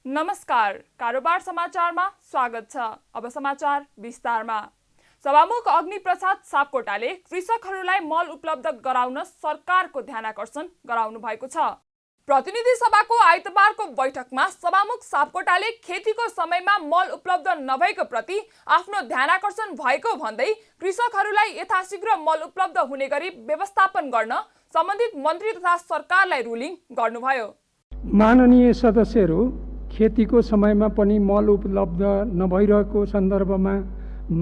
नमस्कार, कारोबार समाचारमा स्वागत छ। अब समाचार विस्तारमा। सभामुख अग्निप्रसाद सापकोटाले कृषकहरूलाई मल उपलब्ध गराउन सरकारको ध्यानाकर्षण गराउनु भएको छ। प्रतिनिधि सभाको आइतबारको बैठकमा सभामुख सापकोटाले खेतीको समयमा मल उपलब्ध नभएको प्रति आफ्नो ध्यानाकर्षण भएको भन्दै कृषकहरूलाई यथाशीघ्र मल उपलब्ध हुने गरी व्यवस्थापन गर्न सम्बन्धित मन्त्री तथा सरकारलाई रुलिङ गर्नुभयो। माननीय सदस्यहरू, खेतीको समयमा पनि मल उपलब्ध नभइरहेको सन्दर्भमा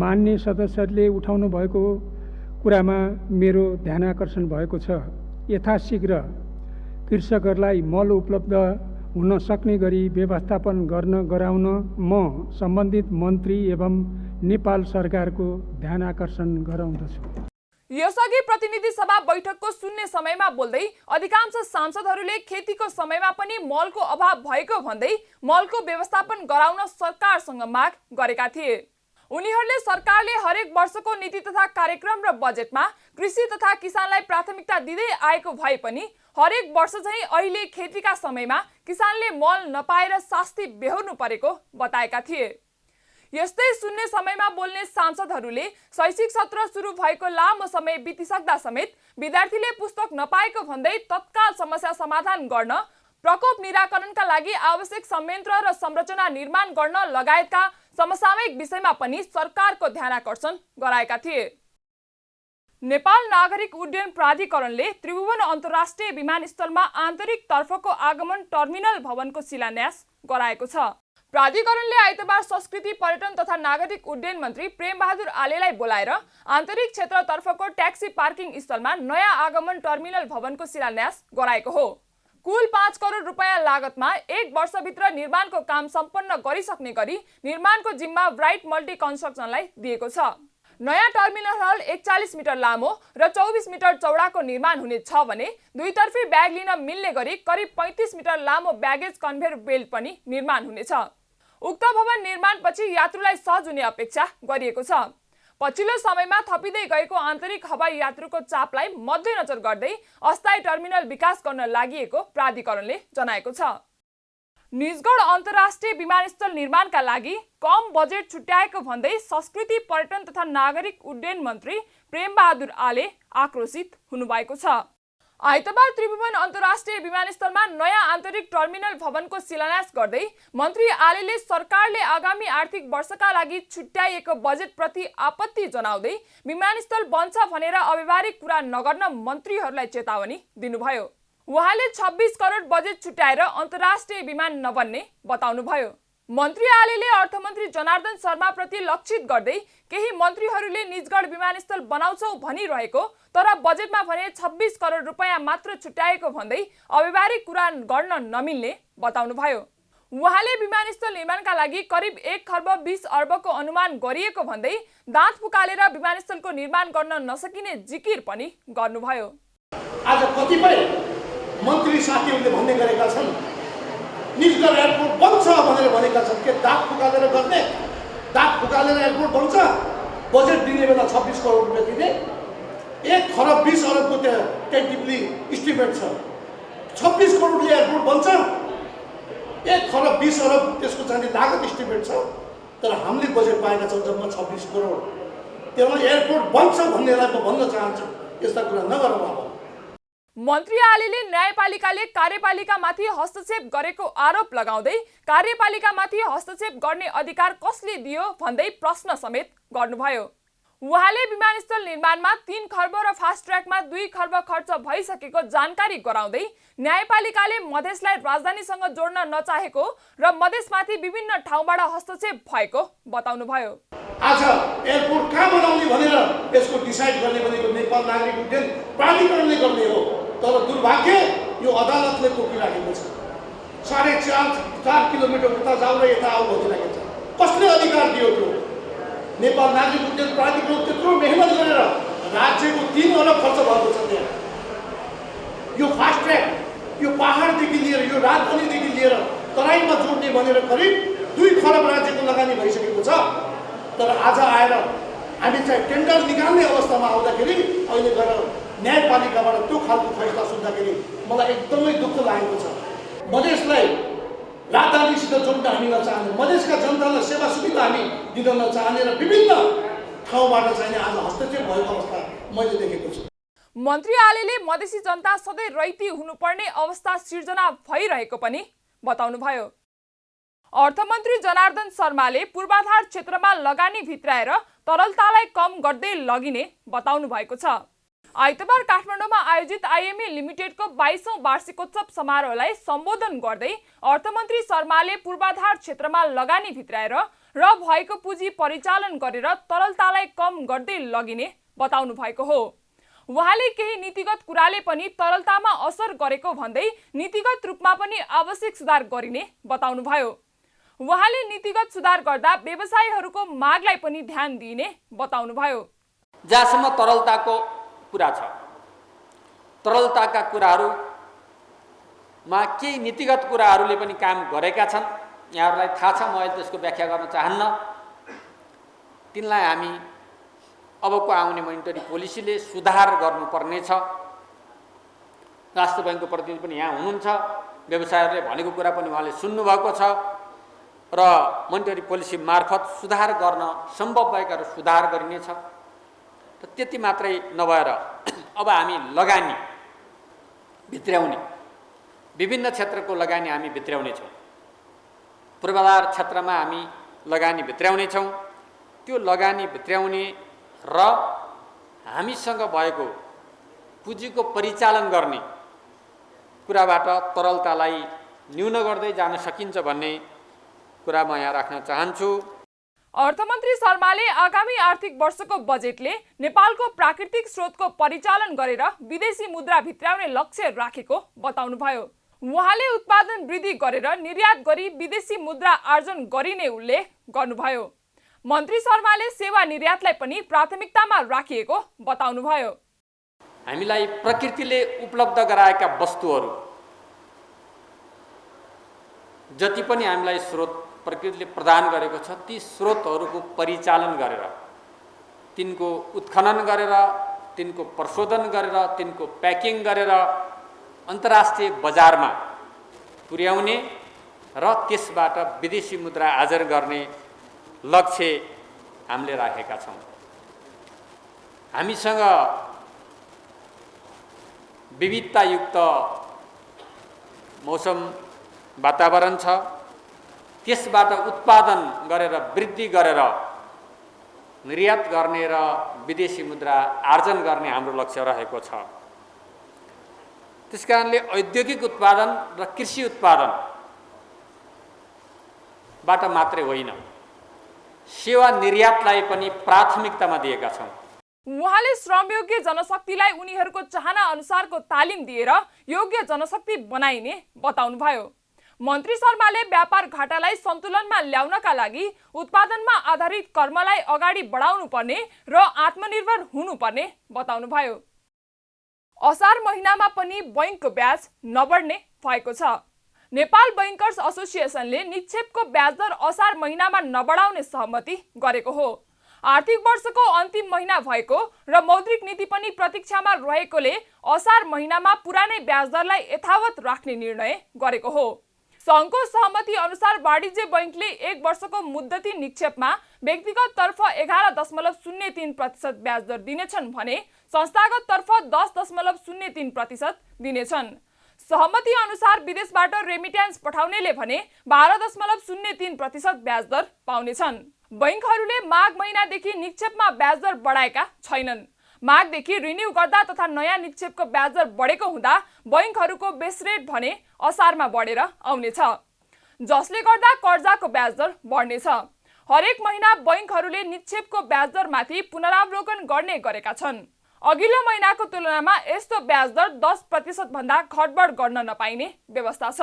मान्य सदस्यहरूले उठाउनु भएको कुरामा मेरो ध्यानाकर्षण भएको छ। यथाशीघ्र कृषकहरूलाई मल उपलब्ध हुन सक्ने गरी व्यवस्थापन गराउन म सम्बन्धित मन्त्री एवं नेपाल सरकारको ध्यानाकर्षण गराउँदछु। यसअघि प्रतिनिधि सभा बैठकको शून्य समयमा बोल्दै अधिकांश सांसदहरूले खेतीको समयमा पनि मलको अभाव भएको भन्दै मलको व्यवस्थापन गराउन सरकारसँग माग गरेका थिए। उनीहरूले सरकारले हरेक वर्षको नीति तथा कार्यक्रम र बजेटमा कृषि तथा किसानलाई प्राथमिकता दिँदै आएको भए पनि हरेक वर्ष झैं अहिले खेतीका समयमा किसानले मल नपाएर शास्ति बेहोर्नु परेको बताएका थिए। यस्तै शून्य समयमा बोल्ने सांसदहरूले शैक्षिक सत्र सुरु भएको लामो समय बितिसक्दा समेत विद्यार्थीले पुस्तक नपाएको भन्दै तत्काल समस्या समाधान गर्न, प्रकोप निराकरणका लागि आवश्यक संयन्त्र र संरचना निर्माण गर्न लगायतका समसामयिक विषयमा पनि सरकारको ध्यानाकर्षण गराएका थिए। नेपाल नागरिक उड्डयन प्राधिकरणले त्रिभुवन अन्तर्राष्ट्रिय विमानस्थलमा आन्तरिक तर्फको आगमन टर्मिनल भवनको शिलान्यास गराएको छ। प्राधिकरणले आइतबार संस्कृति, पर्यटन तथा नागरिक उड्डयन मन्त्री प्रेम बहादुर आलेलाई बोलाएर आन्तरिक क्षेत्रतर्फको ट्याक्सी पार्किङ स्थलमा नयाँ आगमन टर्मिनल भवनको शिलान्यास गराएको हो। कुल 5 करोड रुपैयाँ लागतमा 1 वर्षभित्र निर्माणको काम सम्पन्न गरिसक्ने गरी निर्माणको जिम्मा ब्राइट मल्टी कन्स्ट्रक्सनलाई दिएको छ। नयाँ टर्मिनल हल 41 मिटर लामो र 24 मिटर चौडाको निर्माण हुनेछ भने दुईतर्फी ब्याग लिन मिल्ने गरी करिब 35 मिटर लामो ब्यागेज कन्भेयर बेल्ट पनि निर्माण हुनेछ। उक्त भवन निर्माणपछि यात्रुलाई सहज हुने अपेक्षा गरिएको छ। पछिल्लो समयमा थपिँदै गएको आन्तरिक हवाई यात्रुको चापलाई मध्यनजर गर्दै अस्थायी टर्मिनल विकास गर्न लागि प्राधिकरणले जनाएको छ। निजगढ अन्तर्राष्ट्रिय विमानस्थल निर्माणका लागि कम बजेट छुट्याएको भन्दै संस्कृति, पर्यटन तथा नागरिक उड्डयन मन्त्री प्रेम बहादुर आले आक्रोशित हुनुभएको छ। आइतबार त्रिभुवन अन्तर्राष्ट्रिय विमानस्थलमा नयाँ आन्तरिक टर्मिनल भवनको शिलान्यास गर्दै मन्त्री आलेले सरकारले आगामी आर्थिक वर्षका लागि छुट्याइएको बजेटप्रति आपत्ति जनाउँदै विमानस्थल बन्छ भनेर अव्यावहारिक कुरा नगर्न मन्त्रीहरूलाई चेतावनी दिनुभयो। उहाँले 26 करोड बजेट छुट्याएर अन्तर्राष्ट्रिय विमान नबन्ने बताउनुभयो। मन्त्री आलेले अर्थमन्त्री जनार्दन शर्मा प्रति लक्षित गर्दै केही मन्त्रीहरूले निजगढ विमानस्थल बनाउँछौ भनिरहेको तर बजेटमा भने 26 करोड रुपैयाँ मात्र छुट्याएको भन्दै अव्यावहारिक कुरा गर्न नमिल्ने बताउनुभयो। उहाँले विमानस्थल निर्माणका लागि करिब 1 खर्ब 20 अर्बको अनुमान गरिएको भन्दै दाँत फुकालेर विमानस्थलको निर्माण गर्न नसकिने जिकिर पनि गर्नुभयो। आज कतिपय मन्त्री साथीहरूले भन्ने गरेका छन् निजगढ एयरपोर्ट बन्छ भनेर भनेका छन् के दाँत फुकालेर गर्ने, दाँत फुकालेर एयरपोर्ट बन्छ, बजेट दिने बेला 26 करोड रुपियाँ दिने, 1 खरब 20 अरबको टेन्टिभली इस्टिमेट छ। 26 करोडले एयरपोर्ट बन्छ, 1 खरब 20 अरब त्यसको चाहिँ लागत इस्टिमेट छ, तर हामीले बजेट पाएका छौँ जम्मा 26 करोड। त्यसमा एयरपोर्ट बन्छ भन्नेलाई म भन्न चाहन्छु यस्ता कुरा नगरौँ। अब मन्त्री आलेले न्यायपालिकाले कार्यपालिकामाथि हस्तक्षेप गरेको आरोप लगाउँदै कार्यपालिकामाथि हस्तक्षेप गर्ने अधिकार कसले दियो भन्दै प्रश्न समेत गर्नुभयो। उहाँले विमानस्थल निर्माणमा 3 खर्ब र फास्ट ट्र्याकमा 2 खर्ब खर्च भइसकेको जानकारी गराउँदै न्यायपालिकाले मधेसलाई राजधानीसँग जोड्न नचाहेको र मधेसमाथि विभिन्न ठाउँबाट हस्तक्षेप भएको बताउनुभयो। आज एयरपोर्ट कहाँ बनाउने भनेर यसको डिसाइड गर्ने भनेको नेपाल नागरिक उड्डयन प्राधिकरणले गर्ने हो, तर दुर्भाग्य यो अदालतले तोकिराखेको छ। 4.5 किलोमिटर उता जाऊ र यता आऊ भनिरहेको छ। कसले अधिकार दियो त्यो? नेपाल नागरिक उड्डयन प्राधिकरण त्यत्रो मेहनत गरेर राज्यको 3 अरब खर्च भएको छ त्यहाँ। यो फास्ट ट्र्याक यो पहाडदेखि लिएर यो राजधानीदेखि लिएर तराईमा जोड्ने भनेर करिब 2 खरब राज्यको लगानी भइसकेको छ। तर आज आएर हामी चाहिँ टेन्डर निकाल्ने अवस्थामा आउँदाखेरि अहिले गएर न्यायपालिकाबाट त्यो खालको फैसला सुन्दाखेरि मलाई एकदमै दुःख लागेको छ। मधेसलाई राजधानीसित जोड्न हामी नचाहने, मधेसका जनतालाई सेवा सुविधा हामी दिन नचाहने र विभिन्न ठाउँबाट चाहिँ आज हस्तक्षेप भएको अवस्था मैले देखेको छु। मन्त्री आलेले मधेसी जनता सधैँ रैती हुनुपर्ने अवस्था सिर्जना भइरहेको पनि बताउनुभयो। अर्थमन्त्री जनार्दन शर्माले पूर्वाधार क्षेत्रमा लगानी भित्राएर तरलतालाई कम गर्दै लगिने बताउनु भएको छ। आइतबार काठमाडौँमा आयोजित आइएमए लिमिटेडको 22औं वार्षिकोत्सव समारोहलाई सम्बोधन गर्दै अर्थमन्त्री शर्माले पूर्वाधार क्षेत्रमा लगानी भित्राएर र भएको पुँजी परिचालन गरेर तरलतालाई कम गर्दै लगिने बताउनु भएको हो। उहाँले केही नीतिगत कुराले पनि तरलतामा असर गरेको भन्दै नीतिगत रूपमा पनि आवश्यक सुधार गरिने बताउनुभयो। उहाँले नीतिगत सुधार गर्दा व्यवसायीहरूको मागलाई पनि ध्यान दिइने बताउनुभयो। जहाँसम्म तरलताको कुरा छ, तरलताका कुराहरूमा केही नीतिगत कुराहरूले पनि काम गरेका छन्। यहाँहरूलाई थाहा छ, म अहिले त्यसको व्याख्या गर्न चाहन्न। तिनलाई हामी अबको आउने मोनिटरी पोलिसीले सुधार गर्नुपर्नेछ। राष्ट्र बैङ्कको प्रतिनिधि पनि यहाँ हुनुहुन्छ, व्यवसायहरूले भनेको कुरा पनि उहाँले सुन्नुभएको छ र मोनिटरी पोलिसी मार्फत सुधार गर्न सम्भव भएका सुधार गरिनेछ। र त्यति मात्रै नभएर अब हामी लगानी भित्र्याउने, विभिन्न क्षेत्रको लगानी हामी भित्र्याउनेछौँ। पूर्वाधार क्षेत्रमा हामी लगानी भित्र्याउनेछौँ। त्यो लगानी भित्र्याउने र हामीसँग भएको पुँजीको परिचालन गर्ने कुराबाट तरलतालाई न्यून गर्दै जान सकिन्छ भन्ने कुरा म यहाँ राख्न चाहन्छु। अर्थमन्त्री शर्माले आगामी आर्थिक वर्षको बजेटले नेपालको प्राकृतिक स्रोतको परिचालन गरेर विदेशी मुद्रा भित्र्याउने लक्ष्य राखेको बताउनुभयो। उहाँले उत्पादन वृद्धि गरेर निर्यात गरी विदेशी मुद्रा आर्जन गरिने उल्लेख गर्नुभयो। मन्त्री शर्माले सेवा निर्यातलाई पनि प्राथमिकतामा राखिएको बताउनुभयो। हामीलाई प्रकृतिले उपलब्ध गराएका वस्तुहरू जति पनि हामीलाई स्रोत प्रकृतिले प्रदान गरेको छ, ती स्रोतहरूको परिचालन गरेर, तिनको उत्खनन गरेर, तिनको प्रशोधन गरेर, तिनको प्याकिङ गरेर अन्तर्राष्ट्रिय बजारमा पुर्याउने र त्यसबाट विदेशी मुद्रा आर्जन गर्ने लक्ष्य हामीले राखेका छौँ। हामीसँग विविधतायुक्त मौसम वातावरण छ, त्यसबाट उत्पादन गरेर वृद्धि गरेर निर्यात गर्ने र विदेशी मुद्रा आर्जन गर्ने हाम्रो लक्ष्य रहेको छ। त्यसकारणले औद्योगिक उत्पादन र कृषि उत्पादनबाट मात्रै होइन, सेवा निर्यातलाई पनि प्राथमिकतामा दिएका छौँ। उहाँले श्रमयोग्य जनशक्तिलाई उनीहरूको चाहना अनुसारको तालिम दिएर योग्य जनशक्ति बनाइने बताउनुभयो। मन्त्री शर्माले व्यापार घाटालाई सन्तुलनमा ल्याउनका लागि उत्पादनमा आधारित कर्मलाई अगाडि बढाउनु पर्ने र आत्मनिर्भर हुनुपर्ने बताउनुभयो। असार महिनामा पनि बैंकको ब्याज नबढ्ने भएको छ। नेपाल बैंकर्स एसोसिएसनले निक्षेपको ब्याज दर असार महिनामा नबढाउने सहमति गरेको हो। आर्थिक वर्षको अन्तिम महिना भएको र मौद्रिक नीति पनि प्रतीक्षामा रहेकोले असार महिनामा पुरानै ब्याज दरलाई यथावत राख्ने निर्णय गरेको हो। सङ्घको सहमति अनुसार वाणिज्य बैंकले 1 वर्षको मुद्दती निक्षेपमा व्यक्तिगत तर्फ 11.03% ब्याज दर दिनेछन् भने संस्थागत तर्फ 10.03% दिनेछन्। सहमति अनुसार विदेशबाट रेमिट्यान्स पठाउनेले भने 12.03% ब्याज दर पाउनेछन्। बैंकहरूले माघ महिनादेखि निक्षेपमा ब्याज दर बढाएका छैनन्। माघदेखि रिन्यू गर्दा तथा नयाँ निक्षेपको ब्याज दर बढेको हुँदा बैंकहरूको बेस रेट भने असारमा बढेर आउनेछ, जसले गर्दा कर्जाको ब्याज दर बढ्नेछ। हरेक महिना बैंकहरूले निक्षेपको ब्याज दरमाथि पुनरावलोकन गर्ने गरेका छन्। अघिल्लो महिनाको तुलनामा यस्तो ब्याज दर 10% भन्दा घटबढ गर्न नपाइने व्यवस्था छ।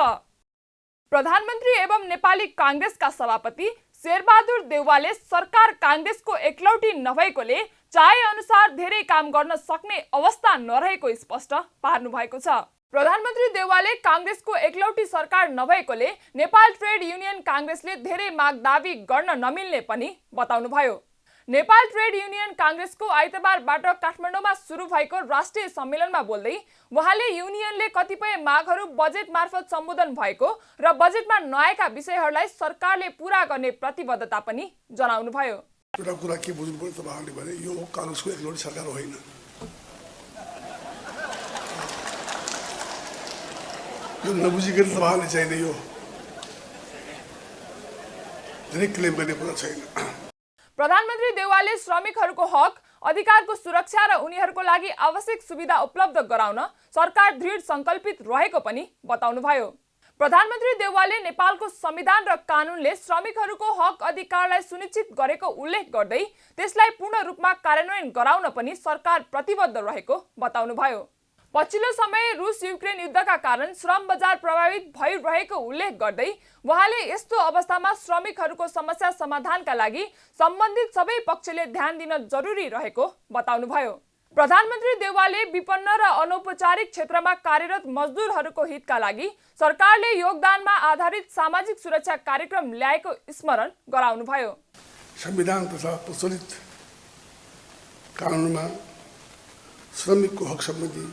प्रधानमन्त्री एवं नेपाली काङ्ग्रेसका सभापति शेरबहादुर देउवाले सरकार काङ्ग्रेसको एकलौटी नभएकोले चाहे अनुसार धेरै काम गर्न सक्ने अवस्था नरहेको स्पष्ट पार्नु भएको छ। प्रधानमन्त्री देउवाले काङ्ग्रेसको एकलौटी सरकार नभएकोले नेपाल ट्रेड युनियन काङ्ग्रेसले धेरै माग दाबी गर्न नमिल्ने पनि बताउनुभयो। नेपाल ट्रेड युनियन कांग्रेसको आइतबारबाट काठमाडौँमा सुरु भएको राष्ट्रिय सम्मेलनमा बोल्दै उहाँले युनियनले कतिपय मागहरू बजेट मार्फत सम्बोधन भएको र बजेटमा नआएका विषयहरूलाई सरकारले पूरा गर्ने प्रतिबद्धता पनि जनाउनुभयो। एउटा कुरा के बुझ्नु पर्यो तपाईँहरूले भने यो काङ्ग्रेसको एकलौटी सरकार होइन। यो नबुझिकन तपाईँहरूले चाहिने यो धेरै क्लेम गर्ने कुरा छैन। प्रधानमन्त्री देउवाले श्रमिकहरूको हक अधिकारको सुरक्षा र उनीहरूको लागि आवश्यक सुविधा उपलब्ध गराउन सरकार दृढ संकल्पित रहेको पनि बताउनुभयो। प्रधानमन्त्री देउवाले नेपालको संविधान र कानूनले श्रमिकहरूको हक अधिकारलाई सुनिश्चित गरेको उल्लेख गर्दै त्यसलाई पूर्ण रूपमा कार्यान्वयन गराउन पनि सरकार प्रतिबद्ध रहेको बताउनुभयो। पछिल्लो समय रुस युक्रेन युद्धका कारण श्रम बजार प्रभावित भइरहेको उल्लेख गर्दै उहाँले यस्तो अवस्थामा श्रमिकहरूको समस्या समाधानका लागि सम्बन्धित सबै पक्षले ध्यान दिन जरुरी रहेको बताउनुभयो। प्रधानमन्त्री देउवाले विपन्न र अनौपचारिक क्षेत्रमा कार्यरत मजदुरहरूको हितका लागि सरकारले योगदानमा आधारित सामाजिक सुरक्षा कार्यक्रम ल्याएको स्मरण गराउनुभयो। संविधान तथा प्रचलित कानुनमा श्रमिकको हक सम्बन्धी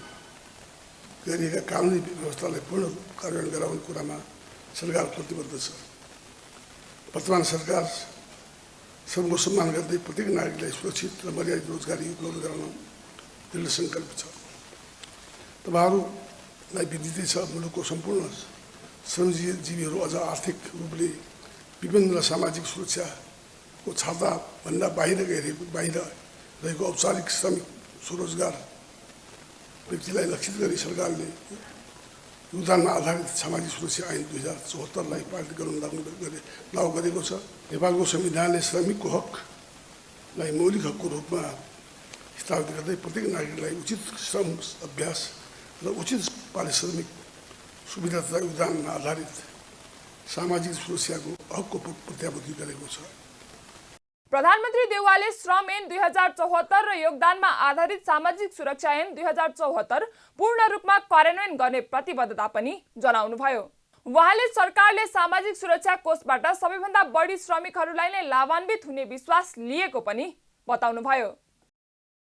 गरिएका कानुनी व्यवस्थालाई पूर्ण कार्यान्वयन गराउने कुरामा सरकार प्रतिबद्ध छ। वर्तमान सरकार श्रमको सम्मान गर्दै प्रत्येक नागरिकलाई सुरक्षित र मर्यादित रोजगारी उपलब्ध गराउन दृढ सङ्कल्प छ। तपाईँहरूलाई विदितै छ, मुलुकको सम्पूर्ण श्रमजीवीहरू अझ आर्थिक रूपले विभिन्न र सामाजिक सुरक्षाको छाताभन्दा बाहिर रहेको औपचारिक श्रमिक स्वरोजगार व्यक्तिलाई लक्षित गरी सरकारले योगदानमा आधारित सामाजिक सुरक्षा ऐन 2074लाई पारित गर्न लागू गरेको छ। नेपालको संविधानले श्रमिकको हकलाई मौलिक हकको रूपमा स्थापित गर्दै प्रत्येक नागरिकलाई उचित श्रम अभ्यास र उचित पारिश्रमिक सुविधा तथा योगदानमा आधारित सामाजिक सुरक्षाको हकको प्रत्याभूति गरेको छ। प्रधानमन्त्री देउवाले श्रम ऐन 2074 र योगदानमा आधारित सामाजिक सुरक्षा ऐन 2074 पूर्ण रूपमा कार्यान्वयन गर्ने प्रतिबद्धता पनि जनाउनुभयो। उहाँले सरकारले सामाजिक सुरक्षा कोषबाट सबैभन्दा बढी श्रमिकहरूलाई नै लाभान्वित हुने विश्वास लिएको पनि बताउनुभयो।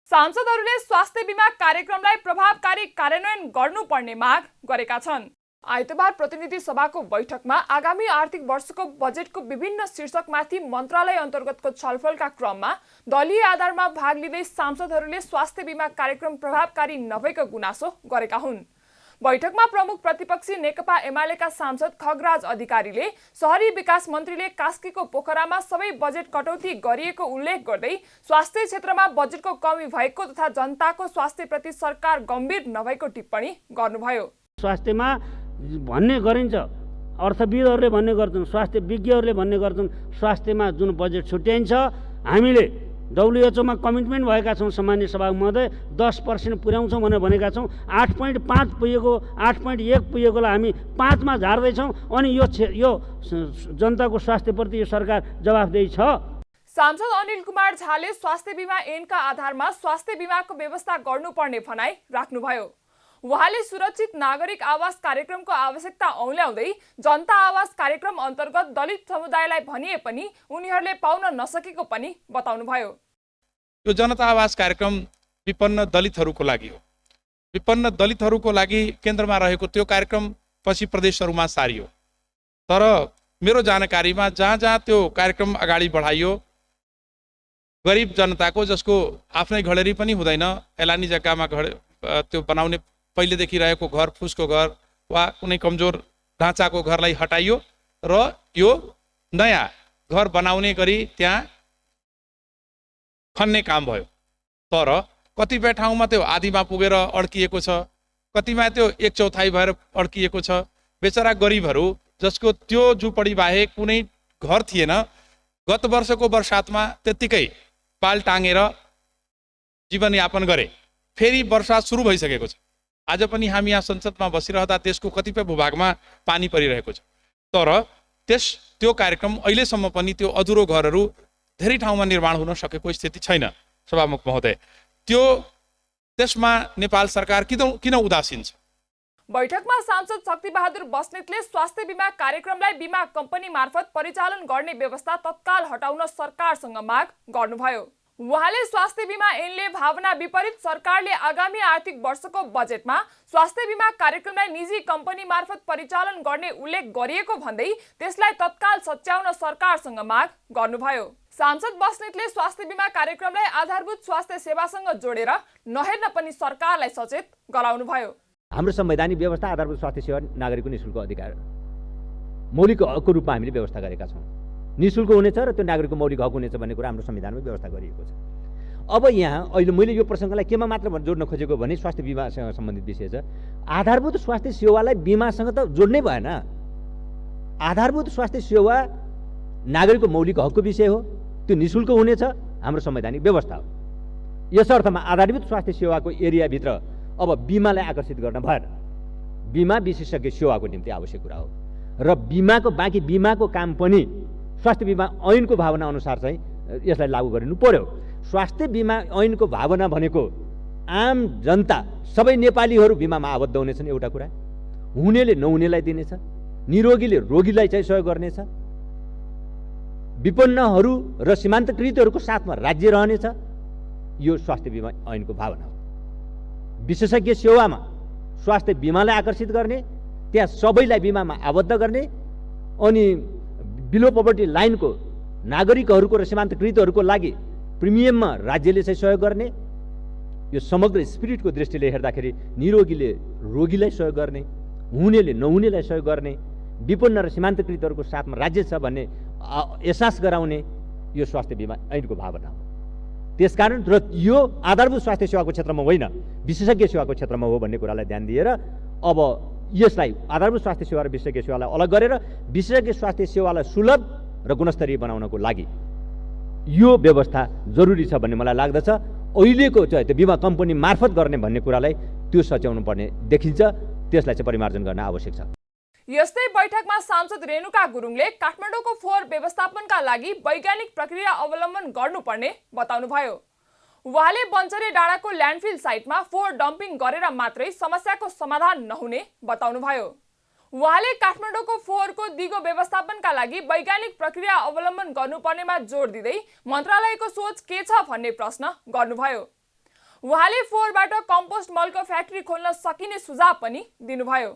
सांसदहरूले स्वास्थ्य बीमा कार्यक्रमलाई प्रभावकारी कार्यान्वयन गर्नुपर्ने माग गरेका छन्। आइतबार प्रतिनिधि सभाको बैठकमा आगामी आर्थिक वर्षको बजेटको विभिन्न शीर्षकमाथि मन्त्रालय अन्तर्गतको छलफलका क्रममा दलीय आधारमा भाग लिँदै सांसदहरूले स्वास्थ्य बीमा कार्यक्रम प्रभावकारी नभएको गुनासो गरेका हुन्। बैठकमा प्रमुख प्रतिपक्षी नेकपा एमालेका सांसद खगराज अधिकारीले शहरी विकास मन्त्रीले कास्कीको पोखरामा सबै बजेट कटौती गरिएको उल्लेख गर्दै स्वास्थ्य क्षेत्रमा बजेटको कमी भएको तथा जनताको स्वास्थ्यप्रति सरकार गम्भीर नभएको टिप्पणी गर्नुभयो। स्वास्थ्यमा भन्ने गरिन्छ, अर्थविदहरूले भन्ने गर्छन्, स्वास्थ्य विज्ञहरूले भन्ने गर्छन्, स्वास्थ्यमा जुन बजेट छुट्याइन्छ हामीले WHO मा कमिटमेन्ट भएका छौँ। सामान्य सभा महोदय 10% पुर्याउँछौँ भनेर भनेका छौँ। 8.5 पुगेको 8.1 पुगेकोलाई हामी 5 मा झार्दैछौँ। अनि यो जनताको स्वास्थ्यप्रति यो सरकार जवाफदेही छ। सांसद अनिल कुमार झाले स्वास्थ्य बीमा ऐनका आधारमा स्वास्थ्य बीमाको व्यवस्था गर्नुपर्ने भनाई राख्नुभयो। उहाँले सुरक्षित नागरिक आवास कार्यक्रमको आवश्यकता औल्याउँदै जनता आवास कार्यक्रम अन्तर्गत दलित समुदायलाई भनिए पनि उनीहरूले पाउन नसकेको पनि बताउनुभयो। यो जनता आवास कार्यक्रम विपन्न दलितहरूको लागि हो। विपन्न दलितहरूको लागि केन्द्रमा रहेको त्यो कार्यक्रम पछि प्रदेशहरूमा सारियो। तर मेरो जानकारीमा जहाँ जहाँ त्यो कार्यक्रम अगाडि बढाइयो, गरिब जनताको जसको आफ्नै घडेरी पनि हुँदैन, एलानी जग्गामा त्यो बनाउने पहिलेदेखि रहेको घर, फुसको घर वा कुनै कमजोर ढाँचाको घरलाई हटाइयो र यो नयाँ घर बनाउने गरी त्यहाँ खन्ने काम भयो। तर कतिपय ठाउँमा त्यो आधीमा पुगेर अड्किएको छ, कतिमा त्यो 1/4 भएर अड्किएको छ। बेचारा गरिबहरू जसको त्यो झुपडी बाहेक कुनै घर थिएन, गत वर्षको बर्सातमा त्यत्तिकै पाल टाँगेर जीवनयापन गरे। फेरि वर्षा सुरु भइसकेको छ। आज पनि हामी यहाँ संसदमा बसिरहँदा देशको कतिपय भूभागमा पानी परिरहेको छ। तर त्यो कार्यक्रम अहिलेसम्म पनि त्यो अधुरो घरहरू धेरै ठाउँमा निर्माण हुन सकेको स्थिति छैन। सभामुख महोदय, त्यसमा नेपाल सरकार किन उदासीन छ? बैठकमा सांसद शक्तिबहादुर बस्नेतले स्वास्थ्य बीमा कार्यक्रमलाई बीमा कम्पनी मार्फत परिचालन गर्ने व्यवस्था तत्काल हटाउन सरकारसँग माग गर्नुभयो। उहाँले स्वास्थ्य बीमा ऐनले भावना विपरीत सरकारले आगामी आर्थिक वर्षको बजेटमा स्वास्थ्य बीमा कार्यक्रमलाई निजी कम्पनी मार्फत परिचालन गर्ने उल्लेख गरिएको भन्दै त्यसलाई तत्काल सच्याउन सरकारसँग माग गर्नुभयो। सांसद बस्नेतले स्वास्थ्य बीमा कार्यक्रमलाई आधारभूत स्वास्थ्य सेवासँग जोडेर नहेर्न पनि सरकारलाई सचेत गराउनुभयो। हाम्रो संवैधानिक व्यवस्था आधारभूत स्वास्थ्य सेवा नागरिकको निःशुल्क अधिकार मौलिक हकको रूपमा हामीले व्यवस्था गरेका छौँ। निःशुल्क हुनेछ र त्यो नागरिकको मौलिक हक हुनेछ भन्ने कुरा हाम्रो संविधानमा व्यवस्था गरिएको छ। अब यहाँ अहिले मैले यो प्रसङ्गलाई केमा मात्र जोड्न खोजेको भने स्वास्थ्य बीमासँग सम्बन्धित विषय छ। आधारभूत स्वास्थ्य सेवालाई बीमासँग त जोड्नै भएन। आधारभूत स्वास्थ्य सेवा नागरिकको मौलिक हकको विषय हो, त्यो निःशुल्क हुनेछ, हाम्रो संवैधानिक व्यवस्था हो। यस अर्थमा आधारभूत स्वास्थ्य सेवाको एरियाभित्र अब बिमालाई आकर्षित गर्न भएन। बिमा विशेषज्ञ सेवाको निम्ति आवश्यक कुरा हो र बाँकी बिमाको काम पनि स्वास्थ्य बिमा ऐनको भावना अनुसार चाहिँ यसलाई लागू गरिनु पर्यो। स्वास्थ्य बिमा ऐनको भावना भनेको आम जनता सबै नेपालीहरू बिमामा आबद्ध हुनेछन्, एउटा कुरा। हुनेले नहुनेलाई दिनेछ, निरोगीले रोगीलाई चाहिँ सहयोग गर्नेछ, विपन्नहरू र सीमान्तकृतहरूको साथमा राज्य रहनेछ। यो स्वास्थ्य बिमा ऐनको भावना हो। विशेषज्ञ सेवामा स्वास्थ्य बिमालाई आकर्षित गर्ने, त्यहाँ सबैलाई बिमामा आबद्ध गर्ने अनि बिलो पोभर्टी लाइनको नागरिकहरूको र सीमान्तकृतहरूको लागि प्रिमियममा राज्यले चाहिँ सहयोग गर्ने। यो समग्र स्पिरिटको दृष्टिले हेर्दाखेरि निरोगीले रोगीलाई सहयोग गर्ने, हुनेले नहुनेलाई सहयोग गर्ने, विपन्न र सीमान्तकृतहरूको साथमा राज्य छ भन्ने एहसास गराउने यो स्वास्थ्य बिमा ऐनको भावना हो। त्यसकारण र यो आधारभूत स्वास्थ्य सेवाको क्षेत्रमा होइन, विशेषज्ञ सेवाको क्षेत्रमा हो भन्ने कुरालाई ध्यान दिएर अब यसलाई आधारभूत स्वास्थ्य सेवा र विशेषज्ञ सेवालाई अलग गरेर विशेषज्ञ स्वास्थ्य सेवालाई सुलभ र गुणस्तरीय बनाउनको लागि यो व्यवस्था जरुरी छ भन्ने मलाई लाग्दछ। अहिलेको चाहिँ त्यो बिमा कम्पनी मार्फत गर्ने भन्ने कुरालाई त्यो सच्याउनु पर्ने देखिन्छ, त्यसलाई चाहिँ परिमार्जन गर्न आवश्यक छ। यस्तै बैठकमा सांसद रेणुका गुरुङले काठमाडौँको फोहोर व्यवस्थापनका लागि वैज्ञानिक प्रक्रिया अवलम्बन गर्नुपर्ने बताउनुभयो। उहाँले बन्चरे डाँडाको ल्यान्डफिल साइटमा फोहोर डम्पिङ गरेर मात्रै समस्याको समाधान नहुने बताउनुभयो। उहाँले काठमाडौँको फोहोरको दिगो व्यवस्थापनका लागि वैज्ञानिक प्रक्रिया अवलम्बन गर्नुपर्नेमा जोड दिँदै मन्त्रालयको सोच के छ भन्ने प्रश्न गर्नुभयो। उहाँले फोहोरबाट कम्पोस्ट मलको फ्याक्ट्री खोल्न सकिने सुझाव पनि दिनुभयो।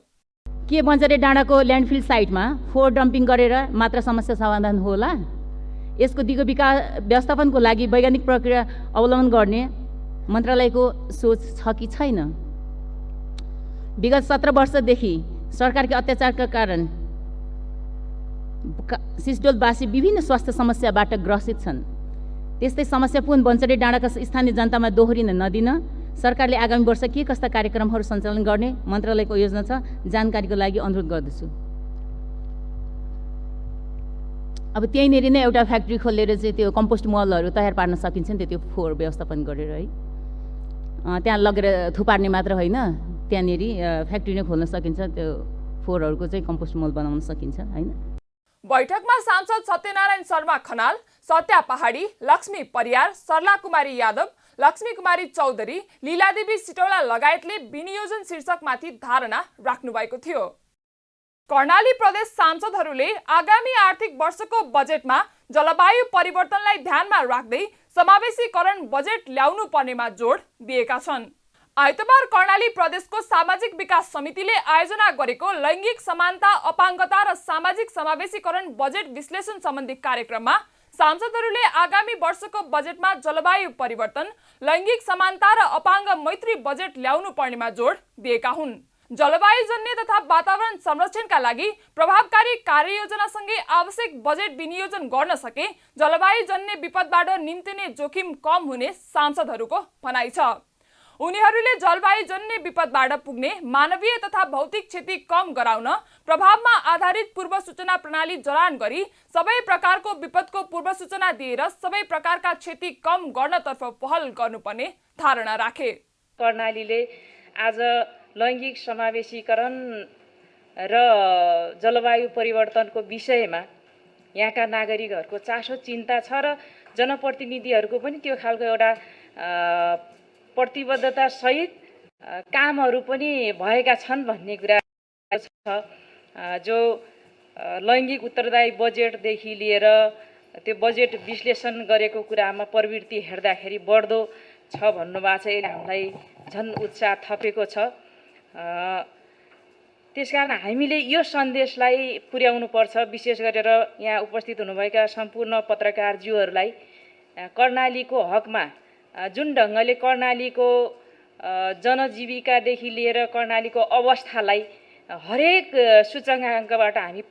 के बन्चरे डाँडाको ल्यान्डफिल साइटमा फोहोर डम्पिङ गरेर मात्र समस्या समाधान होला? यसको दिगो व्यवस्थापनको लागि वैज्ञानिक प्रक्रिया अवलम्बन गर्ने मन्त्रालयको सोच छ कि छैन? विगत 17 वर्षदेखि सरकारको अत्याचारका कारण सिस्डोलवासी विभिन्न स्वास्थ्य समस्याबाट ग्रसित छन्। त्यस्तै समस्यापूर्ण बन्चरे डाँडाका स्थानीय जनतामा दोहोरिन नदिन सरकारले आगामी वर्ष के कस्ता कार्यक्रमहरू सञ्चालन गर्ने मन्त्रालयको योजना छ, जानकारीको लागि अनुरोध गर्दछु। अब त्यहीँनिर नै एउटा फ्याक्ट्री खोलेर चाहिँ त्यो कम्पोस्ट मलहरू तयार पार्न सकिन्छ नि, त्यो फोहोर व्यवस्थापन गरेर है। त्यहाँ लगेर थुपार्ने मात्र होइन, त्यहाँनिर फ्याक्ट्री नै खोल्न सकिन्छ, त्यो फोहोरहरूको चाहिँ कम्पोस्ट मल बनाउन सकिन्छ होइन। बैठकमा सांसद सत्यनारायण शर्मा खनाल, सत्या पहाडी, लक्ष्मी परियार, सरला कुमारी यादव, लक्ष्मी कुमारी चौधरी, लीलादेवी सिटौला लगायतले विनियोजन शीर्षकमाथि धारणा राख्नु भएको थियो। कर्णाली प्रदेश सांसदहरूले आगामी आर्थिक वर्षको बजेटमा जलवायु परिवर्तनलाई ध्यानमा राख्दै समावेशीकरण बजेट ल्याउनु पर्नेमा जोड दिएका छन्। आइतबार कर्णाली प्रदेशको सामाजिक विकास समितिले आयोजना गरेको लैङ्गिक समानता, अपाङ्गता र सामाजिक समावेशीकरण बजेट विश्लेषण सम्बन्धी कार्यक्रममा सांसदहरूले आगामी वर्षको बजेटमा जलवायु परिवर्तन, लैङ्गिक समानता र अपाङ्ग मैत्री बजेट ल्याउनु पर्नेमा जोड दिएका हुन्। जलवायुजन्य तथा वातावरण संरक्षणका लागि प्रभावकारी कार्ययोजनासँगै आवश्यक बजेट विनियोजन गर्न सके जलवायुजन्य विपदबाट निम्तिने जोखिम कम हुने सांसदहरूको भनाइ छ। उनीहरूले जलवायुजन्य विपदबाट पुग्ने मानवीय तथा भौतिक क्षति कम गराउन प्रभावमा आधारित पूर्व सूचना प्रणाली जडान गरी सबै प्रकारको विपदको पूर्व सूचना दिएर सबै प्रकारका क्षति कम गर्नतर्फ पहल गर्नुपर्ने धारणा राखे। कर्णालीले आज लैङ्गिक समावेशीकरण र जलवायु परिवर्तनको विषयमा यहाँका नागरिकहरूको चासो चिन्ता छ र जनप्रतिनिधिहरूको पनि त्यो खालको एउटा प्रतिबद्धता सहित कामहरू पनि भएका छन् भन्ने कुरा छ। जो लैङ्गिक उत्तरदायी बजेटदेखि लिएर त्यो बजेट विश्लेषण गरेको कुरामा प्रवृत्ति हेर्दाखेरि बढ्दो छ भन्नुभएको छ। यसले हामीलाई झन् उत्साह थपेको छ। त्यसकारण हामीले यो सन्देशलाई पुर्याउनुपर्छ। विशेष गरेर यहाँ उपस्थित हुनुभएका सम्पूर्ण पत्रकारज्यूहरूलाई कर्णालीको हकमा जुन ढङ्गले कर्णालीको जनजीविकादेखि लिएर कर्णालीको अवस्थालाई हरेक सूचकाङ्कबाट हामी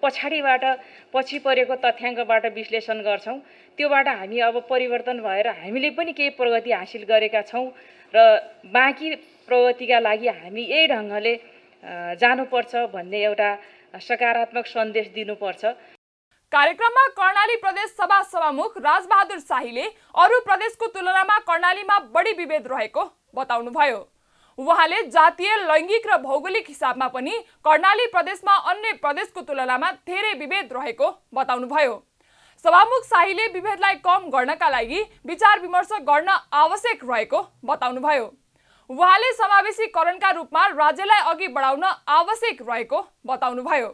पछि परेको तथ्याङ्कबाट विश्लेषण गर्छौँ। त्योबाट हामी अब परिवर्तन भएर हामीले पनि केही प्रगति हासिल गरेका छौँ र बाँकी प्रगतिका लागि हामी यही ढङ्गले जानुपर्छ भन्ने एउटा सकारात्मक सन्देश दिनुपर्छ। कार्यक्रममा कर्णाली प्रदेश सभा सभामुख राजबहादुर शाहीले अरू प्रदेशको तुलनामा कर्णालीमा बढी विभेद रहेको बताउनुभयो। उहाँले जातीय, लैङ्गिक र भौगोलिक हिसाबमा पनि कर्णाली प्रदेशमा अन्य प्रदेशको तुलनामा धेरै विभेद रहेको बताउनुभयो। सभामुख शाहीले विभेदलाई कम गर्नका लागि विचार विमर्श गर्न आवश्यक रहेको बताउनुभयो। उहाँले समावेशीकरणका रूपमा राज्यलाई अघि बढाउन आवश्यक रहेको बताउनुभयो।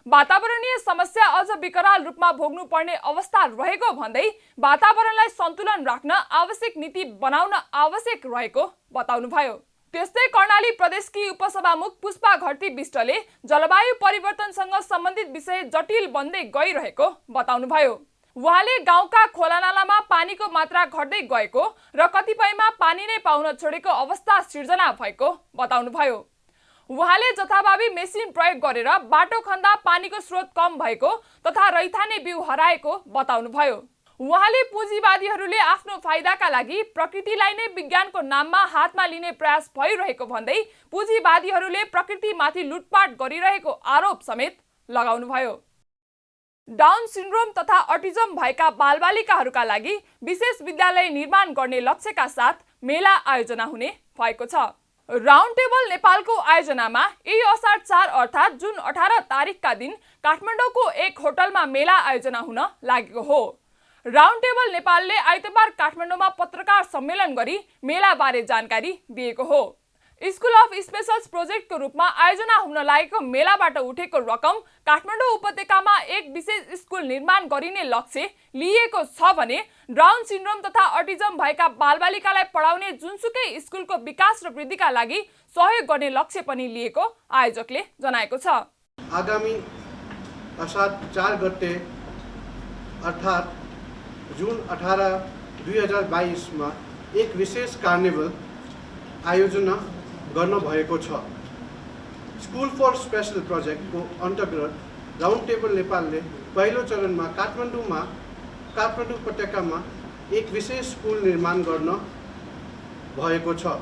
वातावरणीय समस्या अझ विकराल रूपमा भोग्नु पर्ने अवस्था रहेको भन्दै वातावरणलाई सन्तुलन राख्न आवश्यक नीति बनाउन आवश्यक रहेको बताउनुभयो। त्यस्तै कर्णाली प्रदेशकी उपसभामुख पुष्पा घरती विष्टले जलवायु परिवर्तनसँग सम्बन्धित विषय जटिल बन्दै गइरहेको बताउनुभयो। उहाँले गाउँका खोलानालामा पानीको मात्रा घट्दै गएको र कतिपयमा पानी नै पाउन छोडेको अवस्था सिर्जना भएको बताउनुभयो। उहाँले जथाभावी मेसिन प्रयोग गरेर बाटो खन्दा पानीको स्रोत कम भएको तथा रैथाने बिउ हराएको बताउनुभयो। उहाँले पुँजीवादीहरूले आफ्नो फाइदाका लागि प्रकृतिलाई नै विज्ञानको नाममा हातमा लिने प्रयास भइरहेको भन्दै पुँजीवादीहरूले प्रकृतिमाथि लुटपाट गरिरहेको आरोप समेत लगाउनुभयो। डाउन सिन्ड्रोम तथा अटिजम भएका बालबालिकाहरूका लागि विशेष विद्यालय निर्माण गर्ने लक्ष्यका साथ मेला आयोजना हुने भएको छ। राउन्ड टेबल नेपालको आयोजनामा यही असार 4 अर्थात् जुन 18 तारिकका दिन काठमाडौँको एक होटलमा मेला आयोजना हुन लागेको हो। राउन्ड टेबल नेपालले आइतबार काठमाडौँमा पत्रकार सम्मेलन गरी मेलाबारे जानकारी दिएको हो। स्कुल अफ स्पेशल्स प्रोजेक्टको रूपमा आयोजना हुन लागेको मेलाबाट उठेको रकम काठमाडौँ उपत्यकामा एक विशेष स्कुल निर्माण गरिने लक्ष्य लिएको छ भने डाउन सिन्ड्रोम तथा अटिजम भएका बालबालिकालाई पढाउने जुनसुकै स्कुलको विकास र वृद्धिका लागि सहयोग गर्ने लक्ष्य पनि लिएको आयोजकले जनाएको छ। आगामी असार 4 गते अर्थात् जुन 18, 2022 मा एक विशेष कार्निभल आयोजना गर्न भएको छ। स्कुल फर स्पेशल प्रोजेक्टको अन्तर्गत राउन्ड टेबल नेपालले पहिलो चरणमा काठमाडौँ उपत्यकामा एक विशेष स्कुल निर्माण गर्न भएको छ।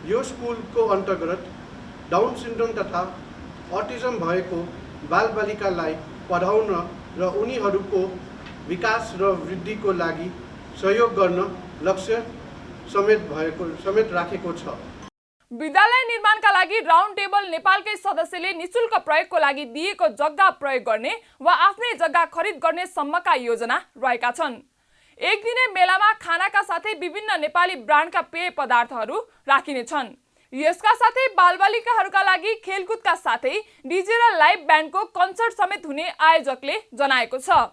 यो स्कुलको अन्तर्गत डाउन सिन्ड्रोम तथा अटिजम भएको बालबालिकालाई पढाउन र उनीहरूको विकास र वृद्धिको लागि सहयोग गर्न लक्ष्य समेत राखेको छ। विद्यालय निर्माणका लागि राउन्ड टेबल नेपालकै सदस्यले निशुल्क प्रयोगको लागि दिएको जग्गा प्रयोग गर्ने वा आफ्नै जग्गा खरिद गर्ने सम्मका योजना रहेका छन्। एक दिने मेलामा खानाका साथै विभिन्न नेपाली ब्रान्डका पेय पदार्थहरू राखिने छन्। यसका साथै बालबालिकाहरूका लागि खेलकुदका साथै डीजे र लाइभ ब्यान्डको कन्सर्ट समेत हुने आयोजकले जनाएको छ।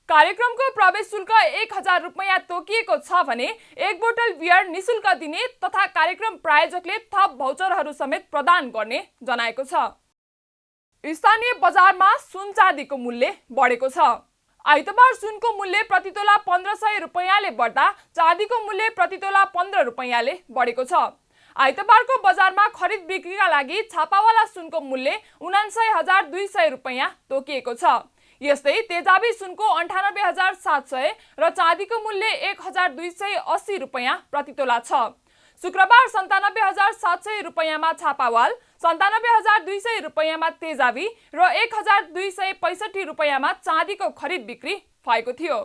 कार्यक्रमको प्रवेश शुल्क 1000 रुपैयाँ तोकिएको छ भने एक बोतल बियर निशुल्क दिने तथा कार्यक्रम प्रायोजकले थप भाउचरहरू समेत प्रदान गर्ने जनाएको छ। स्थानीय बजारमा सुन चाँदीको मूल्य बढेको छ। आइतबार सुनको मूल्य प्रतितोला 1500 रुपैयाँले बढ्दा चाँदीको मूल्य प्रतितोला 15 रुपैयाँले बढेको छ। आइतबारको बजारमा खरिद बिक्रीका लागि छापावाला सुनको मूल्य 79,200 रुपैयाँ तोकिएको छ। यस्तै तेजाबी सुनको 98,700 र चाँदीको मूल्य 1,280 रुपैयाँ प्रतितोला छ। शुक्रबार 97,700 रुपैयाँमा छापावाल, 97,200 रुपैयाँमा तेजाबी र 1,265 रुपैयाँमा चाँदीको खरिद बिक्री भएको थियो।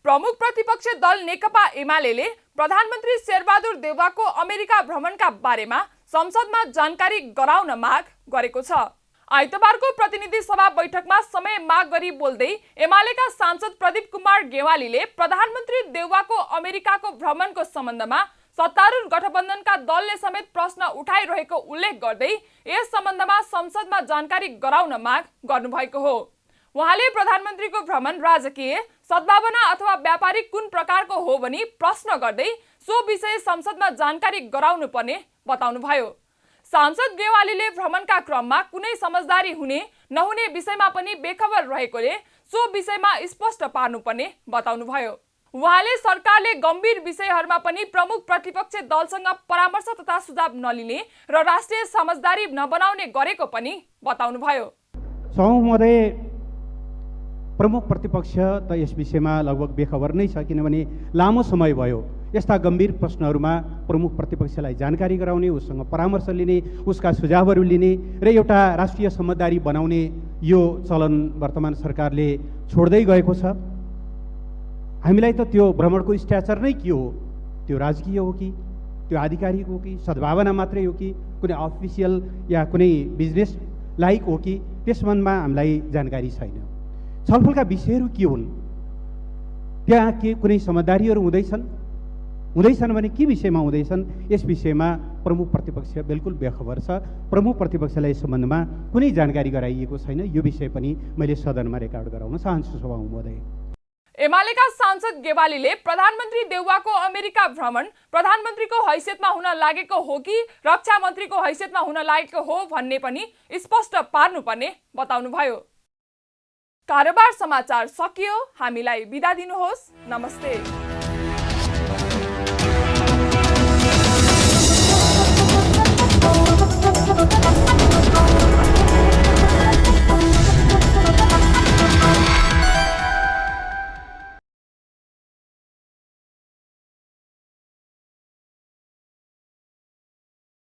प्रमुख प्रतिपक्ष दल नेकपा एमाले प्रधानमन्त्री शेरबहादुर देउवाको अमेरिका भ्रमणका बारेमा संसदमा जानकारी गराउन माग गरेको छ। आइतबारको प्रतिनिधि सभा बैठकमा समय माग गरी बोल्दै एमालेका सांसद प्रदीप कुमार गेवालीले प्रधानमन्त्री देउवाको अमेरिकाको भ्रमणको सम्बन्धमा सत्तारूढ गठबन्धनका दलले समेत प्रश्न उठाइरहेको उल्लेख गर्दै यस सम्बन्धमा संसदमा जानकारी गराउन माग गर्नुभएको हो। उहाँले प्रधानमन्त्रीको भ्रमण राजकीय, सद्भावना अथवा व्यापारिक कुन प्रकारको हो भनी प्रश्न गर्दै सो विषय संसदमा जानकारी गराउनु पर्ने बताउनुभयो। सांसद गेवालीले भ्रमणका क्रममा कुनै समझदारी हुने नहुने विषयमा पनि बेखबर रहेकोले सो विषयमा स्पष्ट पार्नुपर्ने बताउनुभयो। उहाँले सरकारले गम्भीर विषयहरूमा पनि प्रमुख प्रतिपक्ष दलसँग परामर्श तथा सुझाव नलिने र राष्ट्रिय समझदारी नबनाउने गरेको पनि बताउनुभयो। महोदय, प्रमुख प्रतिपक्ष त यस विषयमा लगभग बेखबर नै छ, किनभने लामो समय भयो यस्ता गम्भीर प्रश्नहरूमा प्रमुख प्रतिपक्षलाई जानकारी गराउने, उसँग परामर्श लिने, उसका सुझावहरू लिने र एउटा राष्ट्रिय समझदारी बनाउने यो चलन वर्तमान सरकारले छोड्दै गएको छ। हामीलाई त त्यो भ्रमणको स्ट्याचर नै के हो? त्यो राजकीय हो कि त्यो आधिकारिक हो कि सद्भावना मात्रै हो कि कुनै अफिसियल या कुनै बिजनेस लाइक हो कि, त्यस सम्बन्धमा हामीलाई जानकारी छैन। छलफलका विषयहरू के हुन्? त्यहाँ के कुनै समझदारीहरू हुँदैछन् भने के विषयमा हुँदैछन्? यस विषयमा प्रमुख प्रतिपक्ष बिल्कुल बेखबर छ। प्रमुख प्रतिपक्षलाई यस सम्बन्धमा कुनै जानकारी गराइएको छैन। यो विषय पनि मैले सदनमा रेकर्ड गराउन चाहन्छु सभामुख महोदय। एमालेका सांसद गेवालीले प्रधानमन्त्री देउवाको अमेरिका भ्रमण प्रधानमन्त्रीको हैसियतमा हुन लागेको हो कि रक्षा मन्त्रीको हैसियतमा हुन लागेको हो भन्ने पनि स्पष्ट पार्नुपर्ने बताउनुभयो। कारोबार समाचार सकियो। हामीलाई बिदा दिनुहोस्। नमस्ते।